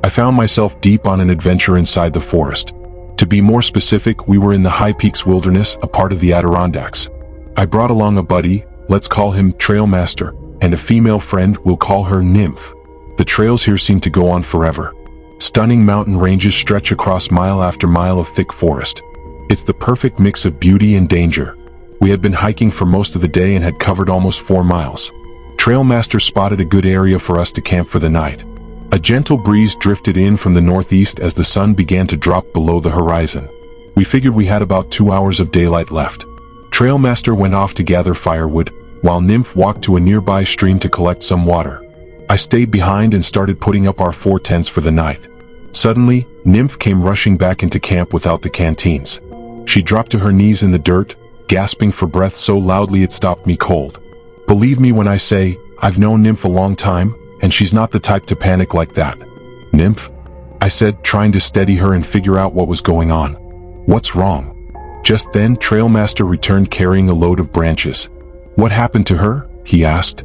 I found myself deep on an adventure inside the forest. To be more specific, we were in the High Peaks Wilderness, a part of the Adirondacks. I brought along a buddy, let's call him Trail Master, and a female friend, we'll call her Nymph. The trails here seem to go on forever. Stunning mountain ranges stretch across mile after mile of thick forest. It's the perfect mix of beauty and danger. We had been hiking for most of the day and had covered almost 4 miles. Trail Master spotted a good area for us to camp for the night. A gentle breeze drifted in from the northeast as the sun began to drop below the horizon. We figured we had about 2 hours of daylight left. Trail Master went off to gather firewood, while Nymph walked to a nearby stream to collect some water. I stayed behind and started putting up our 4 tents for the night. Suddenly, Nymph came rushing back into camp without the canteens. She dropped to her knees in the dirt, gasping for breath so loudly it stopped me cold. Believe me when I say, I've known Nymph a long time, and she's not the type to panic like that. Nymph? I said, trying to steady her and figure out what was going on. What's wrong? Just then, Trail Master returned carrying a load of branches. What happened to her? He asked.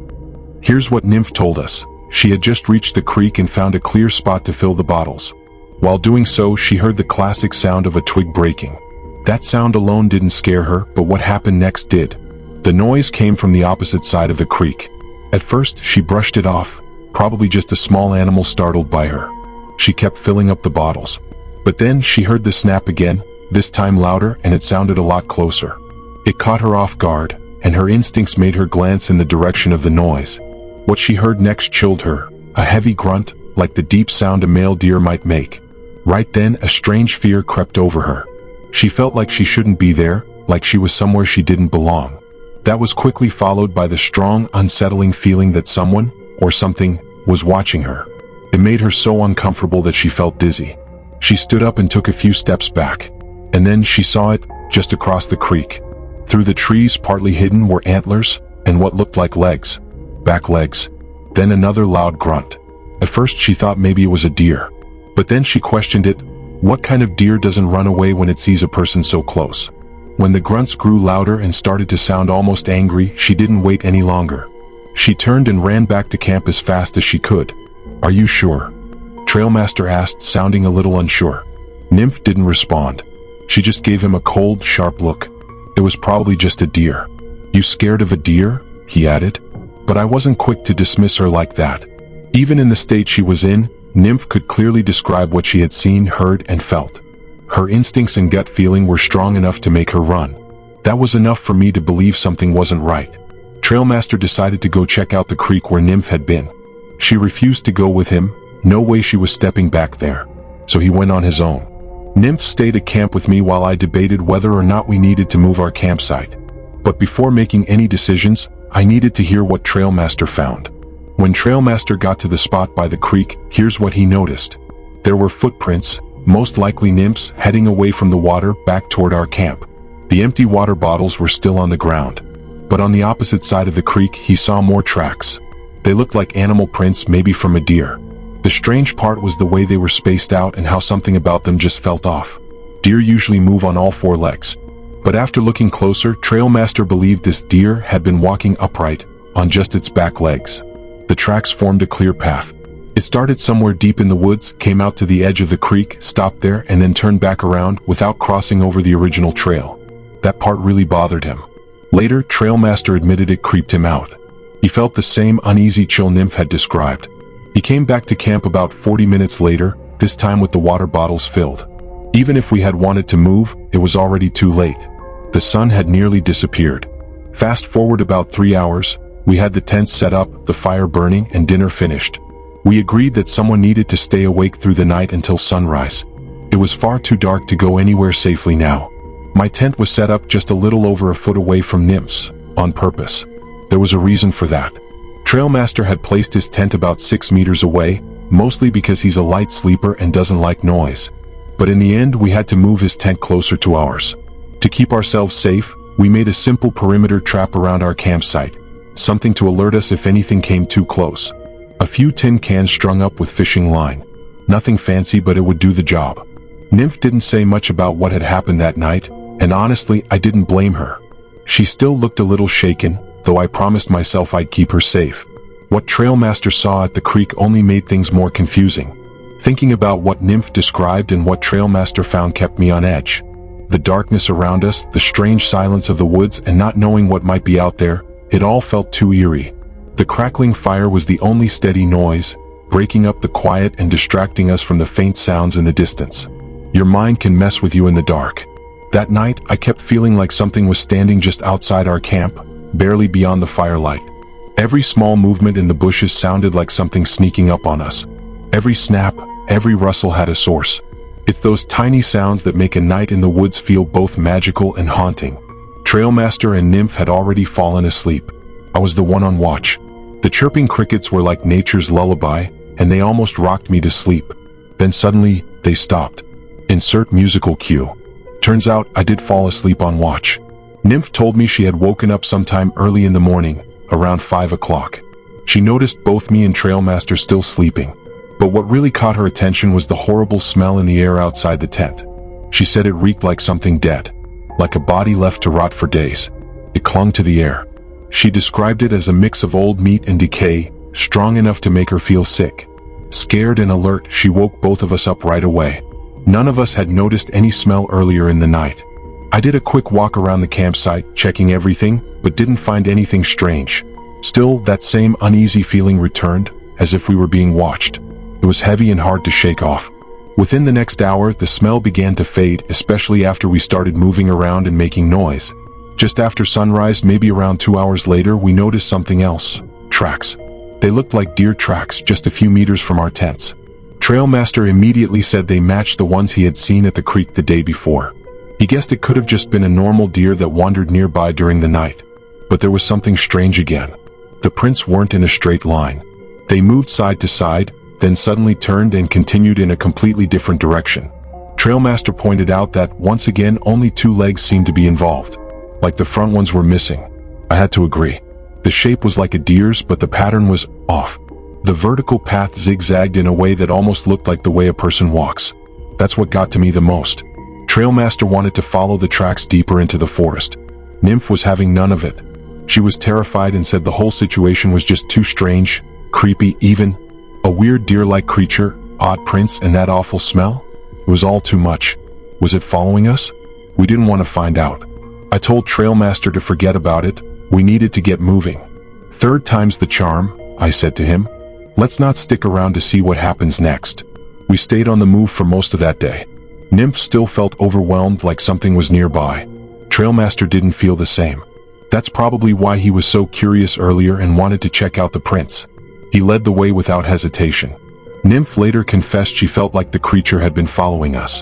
Here's what Nymph told us. She had just reached the creek and found a clear spot to fill the bottles. While doing so, she heard the classic sound of a twig breaking. That sound alone didn't scare her, but what happened next did. The noise came from the opposite side of the creek. At first, she brushed it off, probably just a small animal startled by her. She kept filling up the bottles. But then she heard the snap again, this time louder, and it sounded a lot closer. It caught her off guard, and her instincts made her glance in the direction of the noise. What she heard next chilled her, a heavy grunt, like the deep sound a male deer might make. Right then, a strange fear crept over her. She felt like she shouldn't be there, like she was somewhere she didn't belong. That was quickly followed by the strong, unsettling feeling that someone, or something, was watching her. It made her so uncomfortable that she felt dizzy. She stood up and took a few steps back. And then she saw it, just across the creek. Through the trees, partly hidden, were antlers, and what looked like legs. Back legs. Then another loud grunt. At first she thought maybe it was a deer. But then she questioned it. What kind of deer doesn't run away when it sees a person so close? When the grunts grew louder and started to sound almost angry, she didn't wait any longer. She turned and ran back to camp as fast as she could. Are you sure? Trail Master asked, sounding a little unsure. Nymph didn't respond. She just gave him a cold, sharp look. It was probably just a deer. You scared of a deer? He added. But I wasn't quick to dismiss her like that. Even in the state she was in, Nymph could clearly describe what she had seen, heard, and felt. Her instincts and gut feeling were strong enough to make her run. That was enough for me to believe something wasn't right. Trail Master decided to go check out the creek where Nymph had been. She refused to go with him, no way she was stepping back there. So he went on his own. Nymph stayed at camp with me while I debated whether or not we needed to move our campsite. But before making any decisions, I needed to hear what Trail Master found. When Trail Master got to the spot by the creek, here's what he noticed. There were footprints, most likely Nymph's, heading away from the water back toward our camp. The empty water bottles were still on the ground. But on the opposite side of the creek, he saw more tracks. They looked like animal prints, maybe from a deer. The strange part was the way they were spaced out and how something about them just felt off. Deer usually move on all 4 legs. But after looking closer, Trail Master believed this deer had been walking upright, on just its back legs. The tracks formed a clear path. It started somewhere deep in the woods, came out to the edge of the creek, stopped there, and then turned back around without crossing over the original trail. That part really bothered him. Later, Trail Master admitted it creeped him out. He felt the same uneasy chill Nymph had described. He came back to camp about 40 minutes later, this time with the water bottles filled. Even if we had wanted to move, it was already too late. The sun had nearly disappeared. Fast forward about 3 hours, we had the tents set up, the fire burning, and dinner finished. We agreed that someone needed to stay awake through the night until sunrise. It was far too dark to go anywhere safely now. My tent was set up just a little over a foot away from Nymph's, on purpose. There was a reason for that. Trail Master had placed his tent about 6 meters away, mostly because he's a light sleeper and doesn't like noise. But in the end, we had to move his tent closer to ours. To keep ourselves safe, we made a simple perimeter trap around our campsite, something to alert us if anything came too close. A few tin cans strung up with fishing line. Nothing fancy, but it would do the job. Nymph didn't say much about what had happened that night, and honestly, I didn't blame her. She still looked a little shaken, though I promised myself I'd keep her safe. What Trail Master saw at the creek only made things more confusing. Thinking about what Nymph described and what Trailmaster found kept me on edge. The darkness around us, the strange silence of the woods, and not knowing what might be out there, it all felt too eerie. The crackling fire was the only steady noise, breaking up the quiet and distracting us from the faint sounds in the distance. Your mind can mess with you in the dark. That night, I kept feeling like something was standing just outside our camp, barely beyond the firelight. Every small movement in the bushes sounded like something sneaking up on us. Every snap, every rustle had a source. It's those tiny sounds that make a night in the woods feel both magical and haunting. Trailmaster and Nymph had already fallen asleep. I was the one on watch. The chirping crickets were like nature's lullaby, and they almost rocked me to sleep. Then suddenly, they stopped. Insert musical cue. Turns out I did fall asleep on watch. Nymph told me she had woken up sometime early in the morning, around 5 o'clock. She noticed both me and Trailmaster still sleeping. But what really caught her attention was the horrible smell in the air outside the tent. She said it reeked like something dead, like a body left to rot for days. It clung to the air. She described it as a mix of old meat and decay, strong enough to make her feel sick. Scared and alert, she woke both of us up right away. None of us had noticed any smell earlier in the night. I did a quick walk around the campsite, checking everything, but didn't find anything strange. Still, that same uneasy feeling returned, as if we were being watched. It was heavy and hard to shake off. Within the next hour, the smell began to fade, especially after we started moving around and making noise. Just after sunrise, maybe around 2 hours later, we noticed something else. Tracks. They looked like deer tracks just a few meters from our tents. Trailmaster immediately said they matched the ones he had seen at the creek the day before. He guessed it could have just been a normal deer that wandered nearby during the night. But there was something strange again. The prints weren't in a straight line. They moved side to side, then suddenly turned and continued in a completely different direction. Trailmaster pointed out that, once again, only 2 legs seemed to be involved. Like the front ones were missing. I had to agree. The shape was like a deer's, but the pattern was off. The vertical path zigzagged in a way that almost looked like the way a person walks. That's what got to me the most. Trailmaster wanted to follow the tracks deeper into the forest. Nymph was having none of it. She was terrified and said the whole situation was just too strange, creepy even. A weird deer-like creature, odd prints, and that awful smell? It was all too much. Was it following us? We didn't want to find out. I told Trailmaster to forget about it. We needed to get moving. 3rd time's the charm, I said to him. Let's not stick around to see what happens next. We stayed on the move for most of that day. Nymph still felt overwhelmed, like something was nearby. Trailmaster didn't feel the same. That's probably why he was so curious earlier and wanted to check out the prints. He led the way without hesitation. Nymph later confessed she felt like the creature had been following us.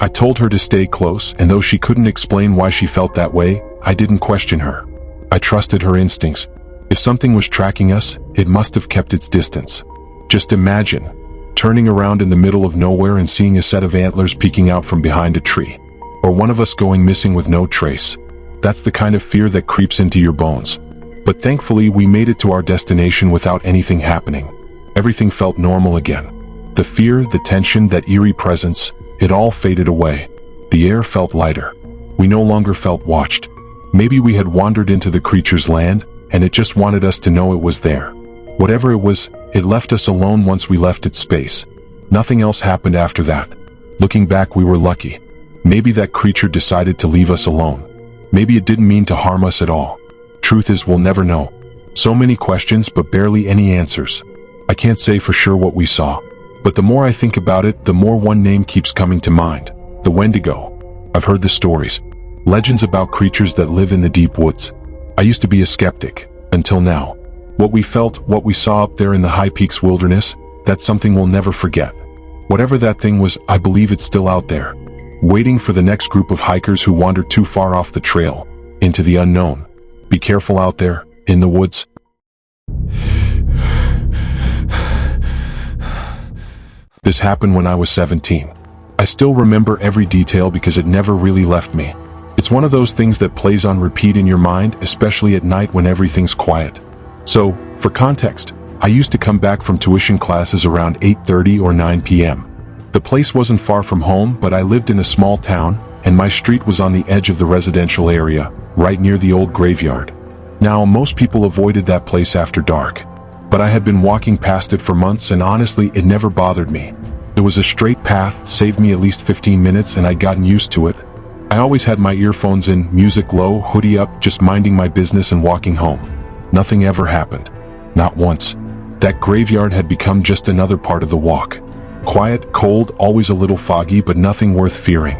I told her to stay close, and though she couldn't explain why she felt that way, I didn't question her. I trusted her instincts. If something was tracking us, it must have kept its distance. Just imagine, turning around in the middle of nowhere and seeing a set of antlers peeking out from behind a tree. Or one of us going missing with no trace. That's the kind of fear that creeps into your bones. But thankfully, we made it to our destination without anything happening. Everything felt normal again. The fear, the tension, that eerie presence, it all faded away. The air felt lighter. We no longer felt watched. Maybe we had wandered into the creature's land, and it just wanted us to know it was there. Whatever it was, it left us alone once we left its space. Nothing else happened after that. Looking back, we were lucky. Maybe that creature decided to leave us alone. Maybe it didn't mean to harm us at all. Truth is, we'll never know. So many questions, but barely any answers. I can't say for sure what we saw. But the more I think about it, the more one name keeps coming to mind. The Wendigo. I've heard the stories. Legends about creatures that live in the deep woods. I used to be a skeptic, until now. What we felt, what we saw up there in the High Peaks wilderness, that's something we'll never forget. Whatever that thing was, I believe it's still out there, waiting for the next group of hikers who wandered too far off the trail, into the unknown. Be careful out there, in the woods. This happened when I was 17. I still remember every detail because it never really left me. It's one of those things that plays on repeat in your mind, especially at night when everything's quiet. So, for context, I used to come back from tuition classes around 8:30 or 9 p.m. The place wasn't far from home, but I lived in a small town, and my street was on the edge of the residential area, right near the old graveyard. Now, most people avoided that place after dark, but I had been walking past it for months and honestly, it never bothered me. It was a straight path, saved me at least 15 minutes, and I'd gotten used to it. I always had my earphones in, music low, hoodie up, just minding my business and walking home. Nothing ever happened. Not once. That graveyard had become just another part of the walk. Quiet, cold, always a little foggy, but nothing worth fearing.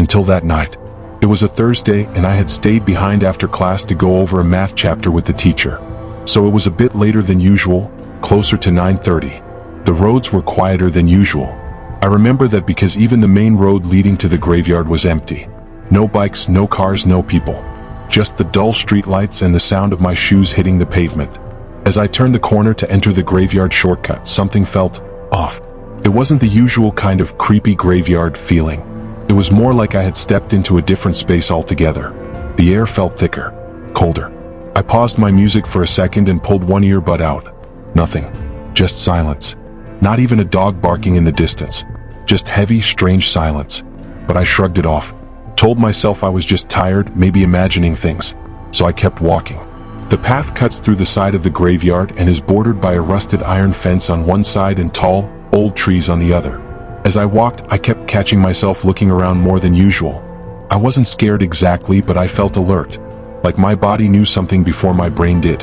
Until that night. It was a Thursday, and I had stayed behind after class to go over a math chapter with the teacher. So it was a bit later than usual, closer to 9:30. The roads were quieter than usual. I remember that because even the main road leading to the graveyard was empty. No bikes, no cars, no people. Just the dull streetlights and the sound of my shoes hitting the pavement. As I turned the corner to enter the graveyard shortcut, something felt off. It wasn't the usual kind of creepy graveyard feeling. It was more like I had stepped into a different space altogether. The air felt thicker, colder. I paused my music for a second and pulled one earbud out. Nothing. Just silence. Not even a dog barking in the distance. Just heavy, strange silence. But I shrugged it off. Told myself I was just tired, maybe imagining things. So I kept walking. The path cuts through the side of the graveyard and is bordered by a rusted iron fence on one side and tall, old trees on the other. As I walked, I kept catching myself looking around more than usual. I wasn't scared exactly, but I felt alert. Like my body knew something before my brain did.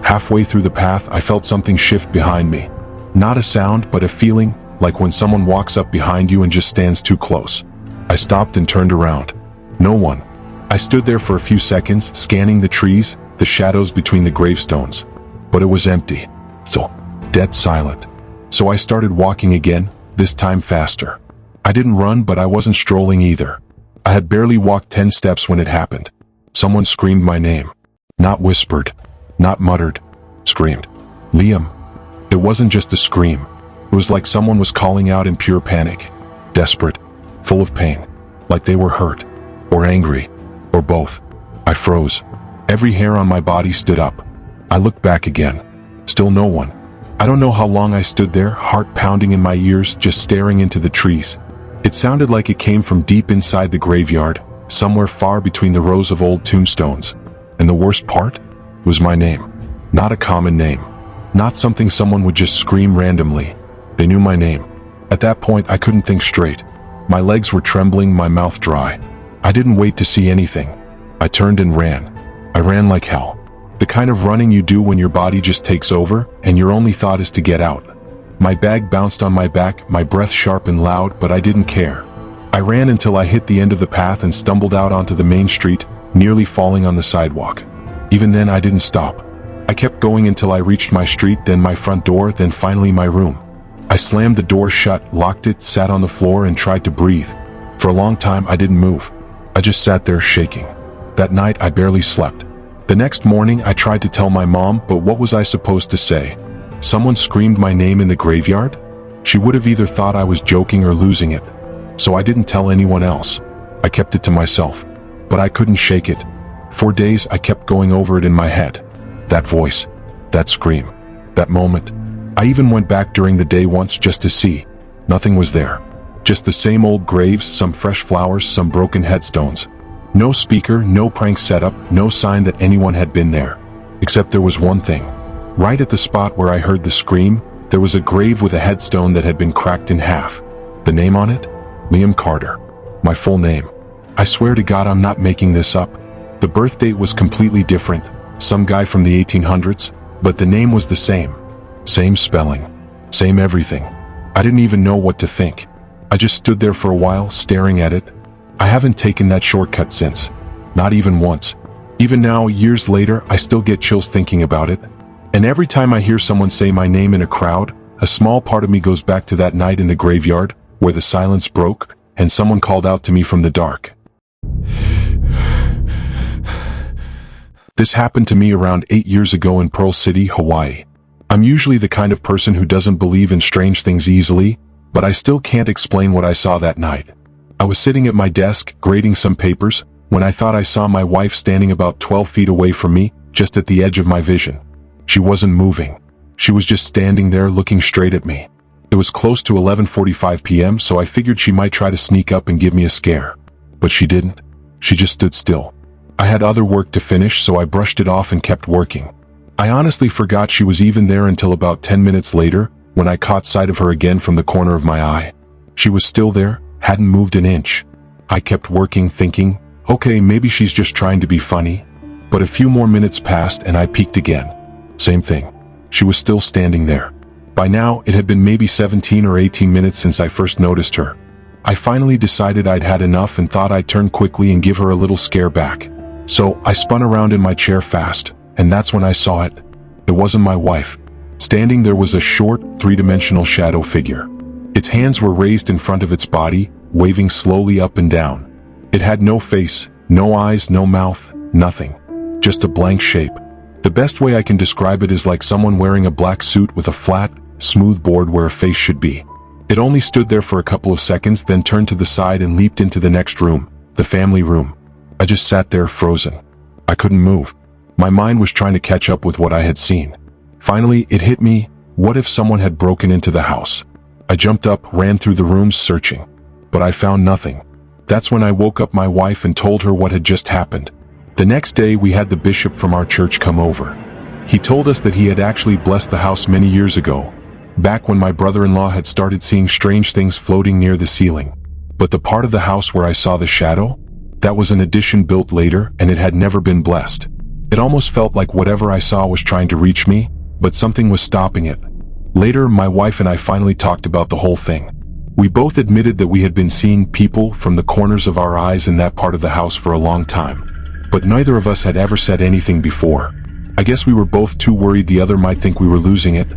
Halfway through the path, I felt something shift behind me. Not a sound, but a feeling, like when someone walks up behind you and just stands too close. I stopped and turned around. No one. I stood there for a few seconds, scanning the trees, the shadows between the gravestones. But it was empty. So, dead silent. So I started walking again, this time faster. I didn't run, but I wasn't strolling either. I had barely walked 10 steps when it happened. Someone screamed my name. Not whispered. Not muttered. Screamed. Liam. It wasn't just a scream. It was like someone was calling out in pure panic. Desperate. Full of pain. Like they were hurt. Or angry. Or both. I froze. Every hair on my body stood up. I looked back again. Still no one. I don't know how long I stood there, heart pounding in my ears, just staring into the trees. It sounded like it came from deep inside the graveyard, somewhere far between the rows of old tombstones. And the worst part? Was my name. Not a common name. Not something someone would just scream randomly. They knew my name. At that point, I couldn't think straight. My legs were trembling, my mouth dry. I didn't wait to see anything. I turned and ran. I ran like hell. The kind of running you do when your body just takes over, and your only thought is to get out. My bag bounced on my back, my breath sharp and loud, but I didn't care. I ran until I hit the end of the path and stumbled out onto the main street, nearly falling on the sidewalk. Even then, I didn't stop. I kept going until I reached my street, then my front door, then finally my room. I slammed the door shut, locked it, sat on the floor, and tried to breathe. For a long time, I didn't move. I just sat there shaking. That night, I barely slept. The next morning, I tried to tell my mom, but what was I supposed to say? Someone screamed my name in the graveyard? She would have either thought I was joking or losing it. So I didn't tell anyone else. I kept it to myself. But I couldn't shake it. For days, I kept going over it in my head. That voice. That scream. That moment. I even went back during the day once just to see. Nothing was there. Just the same old graves, some fresh flowers, some broken headstones. No speaker, no prank setup, no sign that anyone had been there. Except there was one thing. Right at the spot where I heard the scream, there was a grave with a headstone that had been cracked in half. The name on it? Liam Carter. My full name. I swear to God I'm not making this up. The birth date was completely different, some guy from the 1800s, but the name was the same. Same spelling. Same everything. I didn't even know what to think. I just stood there for a while, staring at it. I haven't taken that shortcut since. Not even once. Even now, years later, I still get chills thinking about it. And every time I hear someone say my name in a crowd, a small part of me goes back to that night in the graveyard, where the silence broke, and someone called out to me from the dark. This happened to me around 8 years ago in Pearl City, Hawaii. I'm usually the kind of person who doesn't believe in strange things easily, but I still can't explain what I saw that night. I was sitting at my desk, grading some papers, when I thought I saw my wife standing about 12 feet away from me, just at the edge of my vision. She wasn't moving. She was just standing there looking straight at me. It was close to 11:45 p.m., so I figured she might try to sneak up and give me a scare. But she didn't. She just stood still. I had other work to finish, so I brushed it off and kept working. I honestly forgot she was even there until about 10 minutes later, when I caught sight of her again from the corner of my eye. She was still there, hadn't moved an inch. I kept working, thinking, okay, maybe she's just trying to be funny. But a few more minutes passed and I peeked again. Same thing. She was still standing there. By now, it had been maybe 17 or 18 minutes since I first noticed her. I finally decided I'd had enough and thought I'd turn quickly and give her a little scare back. So, I spun around in my chair fast, and that's when I saw it. It wasn't my wife. Standing there was a short, three-dimensional shadow figure. Its hands were raised in front of its body, waving slowly up and down. It had no face, no eyes, no mouth, nothing. Just a blank shape. The best way I can describe it is like someone wearing a black suit with a flat, smooth board where a face should be. It only stood there for a couple of seconds, then turned to the side and leaped into the next room, the family room. I just sat there frozen. I couldn't move. My mind was trying to catch up with what I had seen. Finally, it hit me. What if someone had broken into the house? I jumped up, ran through the rooms searching. But I found nothing. That's when I woke up my wife and told her what had just happened. The next day, we had the bishop from our church come over. He told us that he had actually blessed the house many years ago, back when my brother-in-law had started seeing strange things floating near the ceiling. But the part of the house where I saw the shadow? That was an addition built later, and it had never been blessed. It almost felt like whatever I saw was trying to reach me, but something was stopping it. Later, my wife and I finally talked about the whole thing. We both admitted that we had been seeing people from the corners of our eyes in that part of the house for a long time. But neither of us had ever said anything before. I guess we were both too worried the other might think we were losing it.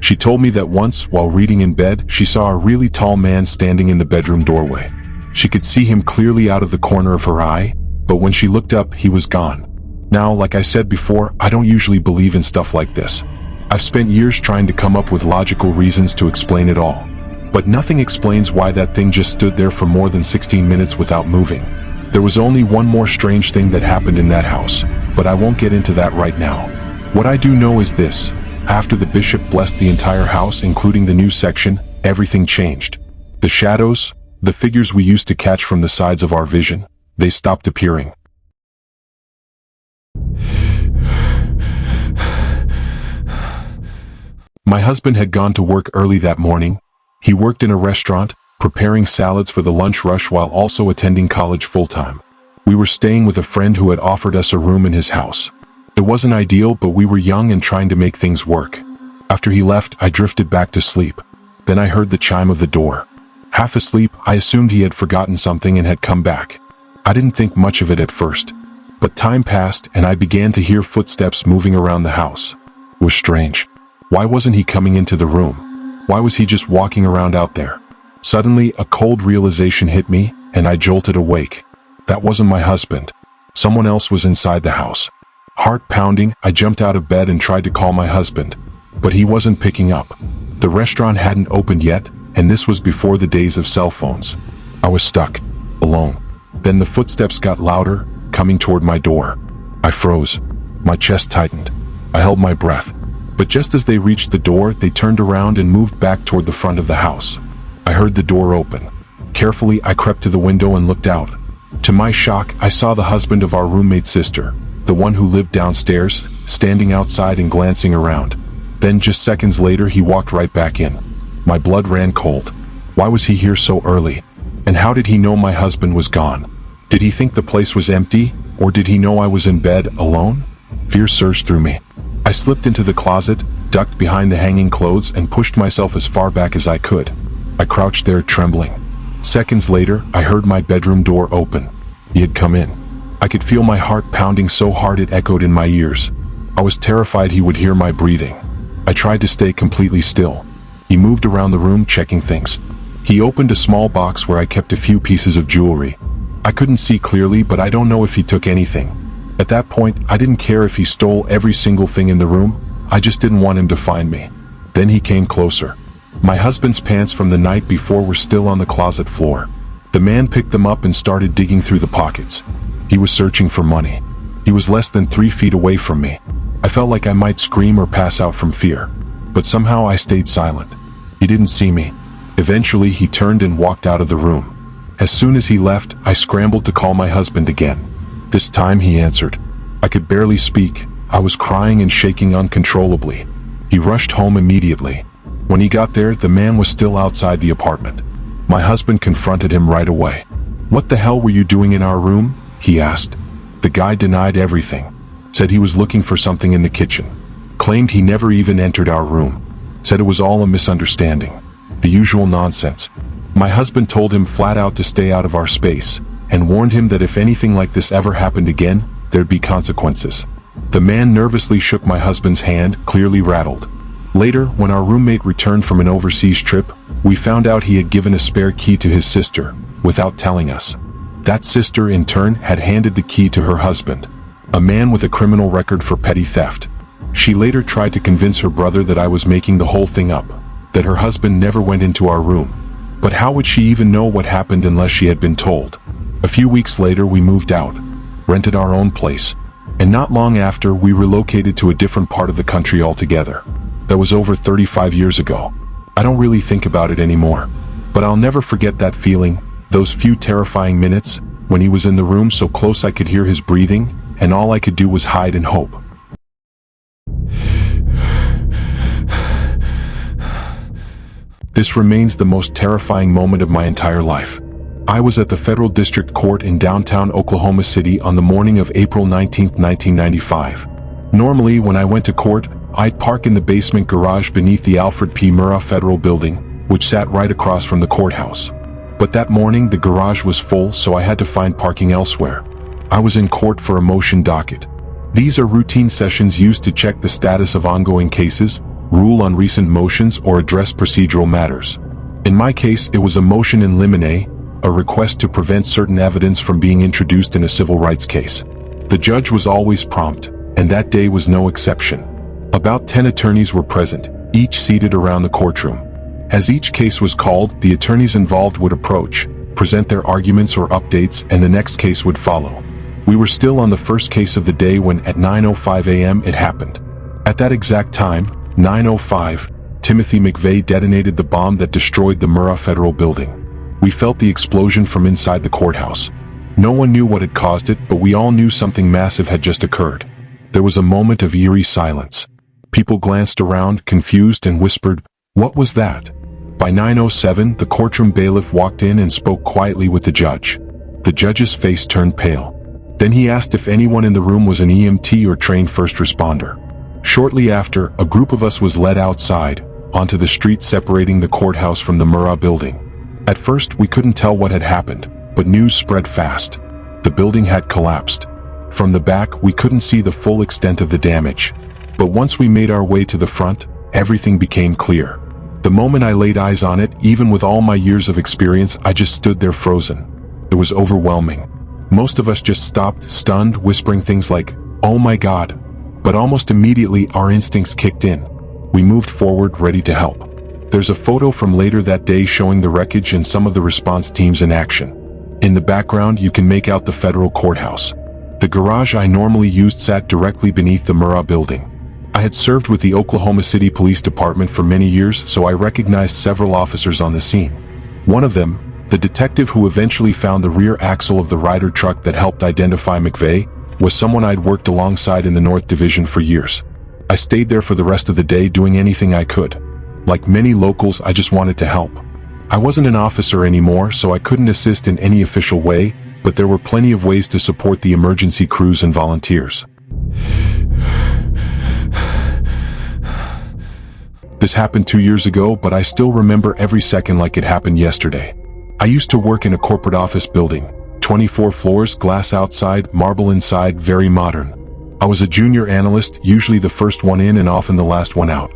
She told me that once, while reading in bed, she saw a really tall man standing in the bedroom doorway. She could see him clearly out of the corner of her eye, but when she looked up, he was gone. Now, like I said before, I don't usually believe in stuff like this. I've spent years trying to come up with logical reasons to explain it all. But nothing explains why that thing just stood there for more than 16 minutes without moving. There was only one more strange thing that happened in that house, but I won't get into that right now. What I do know is this: after the bishop blessed the entire house, including the new section, everything changed. The shadows, the figures we used to catch from the sides of our vision, they stopped appearing. My husband had gone to work early that morning. He worked in a restaurant, preparing salads for the lunch rush while also attending college full-time. We were staying with a friend who had offered us a room in his house. It wasn't ideal, but we were young and trying to make things work. After he left, I drifted back to sleep. Then I heard the chime of the door. Half asleep, I assumed he had forgotten something and had come back. I didn't think much of it at first. But time passed and I began to hear footsteps moving around the house. It was strange. Why wasn't he coming into the room? Why was he just walking around out there? Suddenly, a cold realization hit me, and I jolted awake. That wasn't my husband. Someone else was inside the house. Heart pounding, I jumped out of bed and tried to call my husband. But he wasn't picking up. The restaurant hadn't opened yet, and this was before the days of cell phones. I was stuck, alone. Then the footsteps got louder, coming toward my door. I froze. My chest tightened. I held my breath. But just as they reached the door, they turned around and moved back toward the front of the house. I heard the door open. Carefully, I crept to the window and looked out. To my shock, I saw the husband of our roommate's sister, the one who lived downstairs, standing outside and glancing around. Then just seconds later, he walked right back in. My blood ran cold. Why was he here so early? And how did he know my husband was gone? Did he think the place was empty, or did he know I was in bed, alone? Fear surged through me. I slipped into the closet, ducked behind the hanging clothes, and pushed myself as far back as I could. I crouched there, trembling. Seconds later, I heard my bedroom door open. He had come in. I could feel my heart pounding so hard it echoed in my ears. I was terrified he would hear my breathing. I tried to stay completely still. He moved around the room, checking things. He opened a small box where I kept a few pieces of jewelry. I couldn't see clearly, but I don't know if he took anything. At that point, I didn't care if he stole every single thing in the room. I just didn't want him to find me. Then he came closer. My husband's pants from the night before were still on the closet floor. The man picked them up and started digging through the pockets. He was searching for money. He was less than 3 feet away from me. I felt like I might scream or pass out from fear. But somehow I stayed silent. He didn't see me. Eventually, he turned and walked out of the room. As soon as he left, I scrambled to call my husband again. This time he answered. I could barely speak. I was crying and shaking uncontrollably. He rushed home immediately. When he got there, the man was still outside the apartment. My husband confronted him right away. "What the hell were you doing in our room?" he asked. The guy denied everything, said he was looking for something in the kitchen, claimed he never even entered our room, said it was all a misunderstanding. The usual nonsense. My husband told him flat out to stay out of our space, and warned him that if anything like this ever happened again, there'd be consequences. The man nervously shook my husband's hand, clearly rattled. Later, when our roommate returned from an overseas trip, we found out he had given a spare key to his sister, without telling us. That sister, in turn, had handed the key to her husband, a man with a criminal record for petty theft. She later tried to convince her brother that I was making the whole thing up, that her husband never went into our room. But how would she even know what happened unless she had been told? A few weeks later, we moved out, rented our own place, and not long after, we relocated to a different part of the country altogether. That was over 35 years ago. I don't really think about it anymore, but I'll never forget that feeling, those few terrifying minutes, when he was in the room so close I could hear his breathing, and all I could do was hide and hope. This remains the most terrifying moment of my entire life. I was at the Federal District Court in downtown Oklahoma City on the morning of April 19, 1995. Normally, when I went to court, I'd park in the basement garage beneath the Alfred P. Murrah Federal Building, which sat right across from the courthouse. But that morning, the garage was full, so I had to find parking elsewhere. I was in court for a motion docket. These are routine sessions used to check the status of ongoing cases, rule on recent motions, or address procedural matters. In my case, it was a motion in limine, a request to prevent certain evidence from being introduced in a civil rights case. The judge was always prompt, and that day was no exception. About 10 attorneys were present, each seated around the courtroom. As each case was called, the attorneys involved would approach, present their arguments or updates, and the next case would follow. We were still on the first case of the day when at 9:05 a.m. it happened. At that exact time, 9:05, Timothy McVeigh detonated the bomb that destroyed the Murrah Federal Building. We felt the explosion from inside the courthouse. No one knew what had caused it, but we all knew something massive had just occurred. There was a moment of eerie silence. People glanced around, confused, and whispered, "What was that?" By 9:07, the courtroom bailiff walked in and spoke quietly with the judge. The judge's face turned pale. Then he asked if anyone in the room was an EMT or trained first responder. Shortly after, a group of us was led outside, onto the street separating the courthouse from the Murrah building. At first, we couldn't tell what had happened, but news spread fast. The building had collapsed. From the back, we couldn't see the full extent of the damage. But once we made our way to the front, everything became clear. The moment I laid eyes on it, even with all my years of experience, I just stood there frozen. It was overwhelming. Most of us just stopped, stunned, whispering things like, "Oh my God." But almost immediately, our instincts kicked in. We moved forward, ready to help. There's a photo from later that day showing the wreckage and some of the response teams in action. In the background, you can make out the federal courthouse. The garage I normally used sat directly beneath the Murrah building. I had served with the Oklahoma City Police Department for many years, so I recognized several officers on the scene. One of them, the detective who eventually found the rear axle of the Ryder truck that helped identify McVeigh, was someone I'd worked alongside in the North Division for years. I stayed there for the rest of the day doing anything I could. Like many locals, I just wanted to help. I wasn't an officer anymore, so I couldn't assist in any official way, but there were plenty of ways to support the emergency crews and volunteers. This happened 2 years ago, but I still remember every second like it happened yesterday. I used to work in a corporate office building, 24 floors, glass outside, marble inside, very modern. I was a junior analyst, usually the first one in and often the last one out.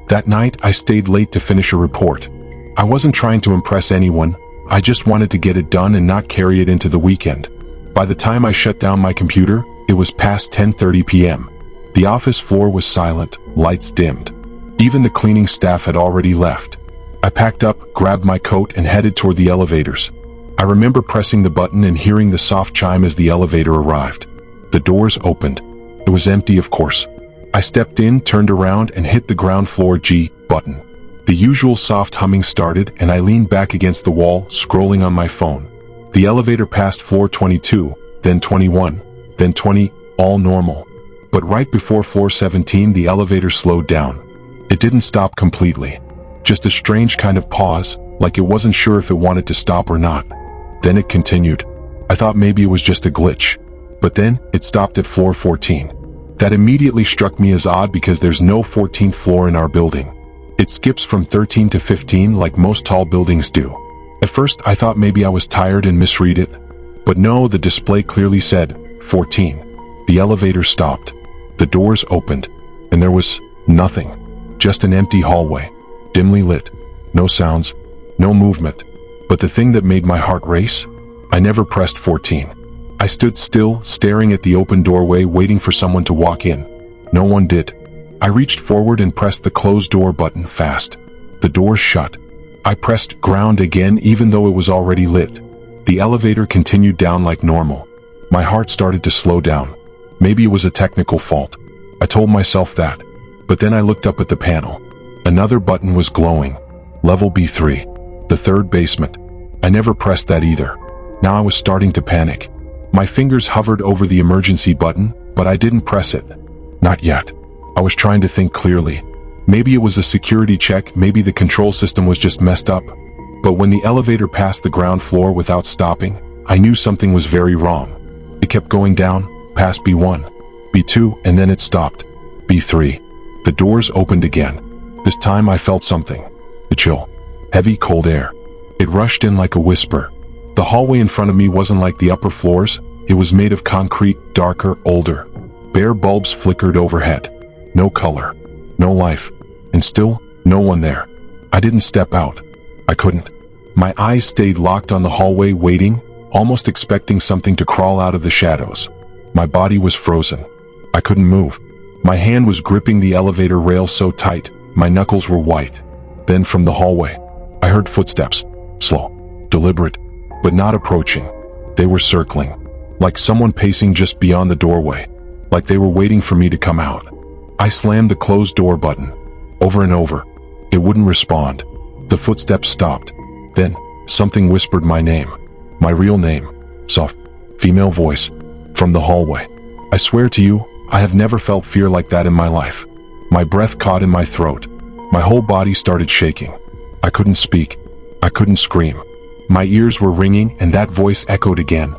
That night, I stayed late to finish a report. I wasn't trying to impress anyone, I just wanted to get it done and not carry it into the weekend. By the time I shut down my computer, it was past 10:30 p.m. The office floor was silent, lights dimmed. Even the cleaning staff had already left. I packed up, grabbed my coat, and headed toward the elevators. I remember pressing the button and hearing the soft chime as the elevator arrived. The doors opened. It was empty, of course. I stepped in, turned around, and hit the ground floor G button. The usual soft humming started, and I leaned back against the wall, scrolling on my phone. The elevator passed floor 22, then 21, then 20, all normal. But right before floor 17, the elevator slowed down. It didn't stop completely. Just a strange kind of pause, like it wasn't sure if it wanted to stop or not. Then it continued. I thought maybe it was just a glitch. But then, it stopped at floor 14. That immediately struck me as odd because there's no 14th floor in our building. It skips from 13 to 15 like most tall buildings do. At first, I thought maybe I was tired and misread it. But no, the display clearly said 14. The elevator stopped. The doors opened. And there was nothing. Just an empty hallway. Dimly lit. No sounds. No movement. But the thing that made my heart race? I never pressed 14. I stood still, staring at the open doorway, waiting for someone to walk in. No one did. I reached forward and pressed the close door button fast. The door shut. I pressed ground again even though it was already lit. The elevator continued down like normal. My heart started to slow down. Maybe it was a technical fault. I told myself that. But then I looked up at the panel. Another button was glowing. Level B3. The third basement. I never pressed that either. Now I was starting to panic. My fingers hovered over the emergency button, but I didn't press it. Not yet. I was trying to think clearly. Maybe it was a security check, maybe the control system was just messed up. But when the elevator passed the ground floor without stopping, I knew something was very wrong. It kept going down, past B1, B2, and then it stopped. B3. The doors opened again. This time I felt something. A chill. Heavy, cold air. It rushed in like a whisper. The hallway in front of me wasn't like the upper floors. It was made of concrete, darker, older. Bare bulbs flickered overhead. No color. No life. And still, no one there. I didn't step out. I couldn't. My eyes stayed locked on the hallway, waiting, almost expecting something to crawl out of the shadows. My body was frozen. I couldn't move. My hand was gripping the elevator rail so tight, my knuckles were white. Then from the hallway, I heard footsteps. Slow. Deliberate. But not approaching. They were circling. Like someone pacing just beyond the doorway. Like they were waiting for me to come out. I slammed the closed door button. Over and over. It wouldn't respond. The footsteps stopped. Then, something whispered my name. My real name. Soft, female voice. From the hallway. I swear to you, I have never felt fear like that in my life. My breath caught in my throat. My whole body started shaking. I couldn't speak. I couldn't scream. My ears were ringing and that voice echoed again.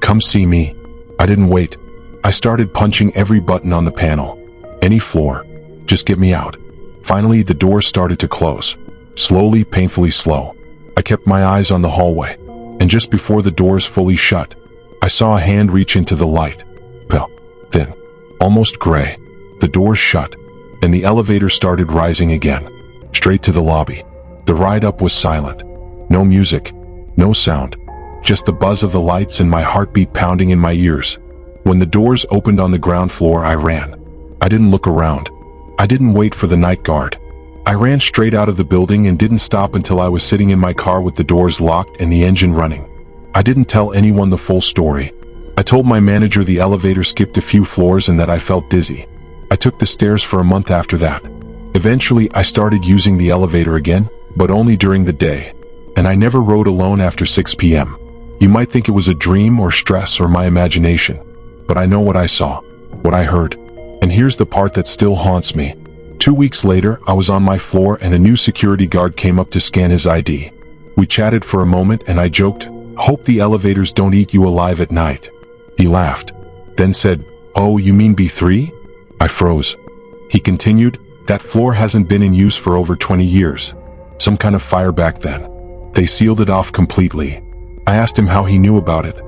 Come see me. I didn't wait. I started punching every button on the panel. Any floor. Just get me out. Finally, the doors started to close. Slowly, painfully slow. I kept my eyes on the hallway. And just before the doors fully shut, I saw a hand reach into the light. Pale, thin, almost gray. The doors shut, and the elevator started rising again. Straight to the lobby. The ride up was silent. No music. No sound, just the buzz of the lights and my heartbeat pounding in my ears. When the doors opened on the ground floor, I ran. I didn't look around. I didn't wait for the night guard. I ran straight out of the building and didn't stop until I was sitting in my car with the doors locked and the engine running. I didn't tell anyone the full story. I told my manager the elevator skipped a few floors and that I felt dizzy. I took the stairs for a month after that. Eventually, I started using the elevator again, but only during the day. And I never rode alone after 6 p.m. You might think it was a dream or stress or my imagination. But I know what I saw, what I heard. And here's the part that still haunts me. 2 weeks later, I was on my floor and a new security guard came up to scan his ID. We chatted for a moment and I joked, "Hope the elevators don't eat you alive at night." He laughed, then said, "Oh, you mean B3? I froze. He continued, "That floor hasn't been in use for over 20 years. Some kind of fire back then. They sealed it off completely." I asked him how he knew about it.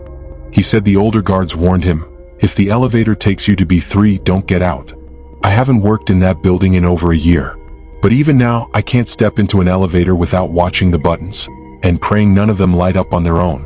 He said the older guards warned him, "If the elevator takes you to B3, don't get out." I haven't worked in that building in over a year. But even now, I can't step into an elevator without watching the buttons and praying none of them light up on their own.